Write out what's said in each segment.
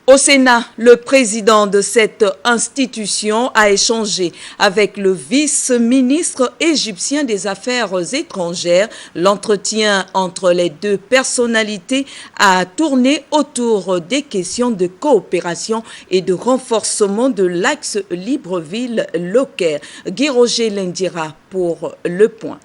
Au Sénat, le président de cette institution a échangé avec le vice-ministre égyptien des Affaires étrangères. L'entretien entre les deux personnalités a tourné autour des questions de coopération et de renforcement de l'axe Libreville-Locaire. Guy Roger Lindira pour Le Point.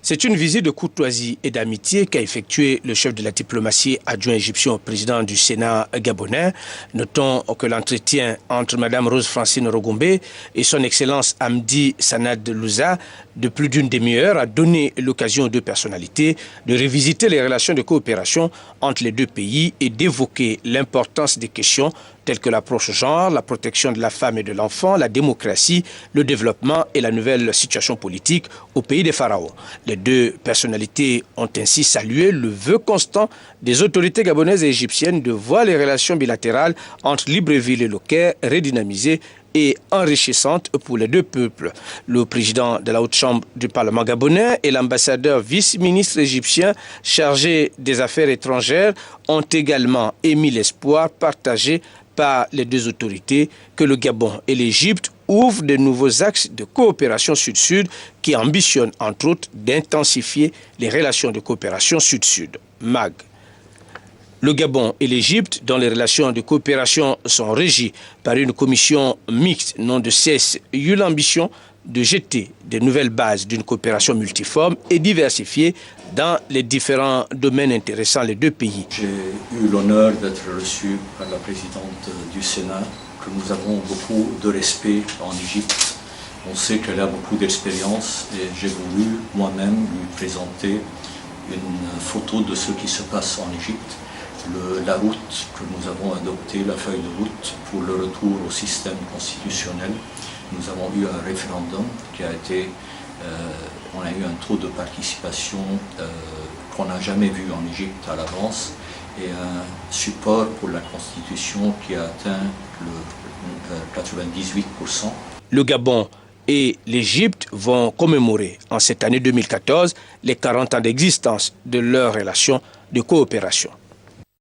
C'est une visite de courtoisie et d'amitié qu'a effectué le chef de la diplomatie adjoint égyptien au président du Sénat gabonais. Notons que l'entretien entre Mme Rose-Francine Rogombe et son Excellence Hamdi Sanad Louza de plus d'une demi-heure a donné l'occasion aux deux personnalités de revisiter les relations de coopération entre les deux pays et d'évoquer l'importance des questions telles que l'approche genre, la protection de la femme et de l'enfant, la démocratie, le développement et la nouvelle situation politique au pays des pharaons. Les deux personnalités ont ainsi salué le vœu constant des autorités gabonaises et égyptiennes de voir les relations bilatérales entre Libreville et Locaire redynamisées et enrichissantes pour les deux peuples. Le président de la Haute Chambre du Parlement gabonais et l'ambassadeur vice-ministre égyptien chargé des affaires étrangères ont également émis l'espoir partagé par les deux autorités que le Gabon et l'Égypte ouvrent de nouveaux axes de coopération sud-sud qui ambitionnent entre autres d'intensifier les relations de coopération sud-sud. MAG. Le Gabon et l'Égypte, dont les relations de coopération sont régies par une commission mixte, n'ont de cesse eu l'ambition de jeter de nouvelles bases d'une coopération multiforme et diversifiée dans les différents domaines intéressant les deux pays. J'ai eu l'honneur d'être reçu par la présidente du Sénat, que nous avons beaucoup de respect en Égypte. On sait qu'elle a beaucoup d'expérience et j'ai voulu moi-même lui présenter une photo de ce qui se passe en Égypte. La route que nous avons adoptée, la feuille de route pour le retour au système constitutionnel. Nous avons eu un référendum qui a été, on a eu un taux de participation qu'on n'a jamais vu en Égypte à l'avance et un support pour la Constitution qui a atteint le 98%. Le Gabon et l'Égypte vont commémorer en cette année 2014 les 40 ans d'existence de leur relation de coopération.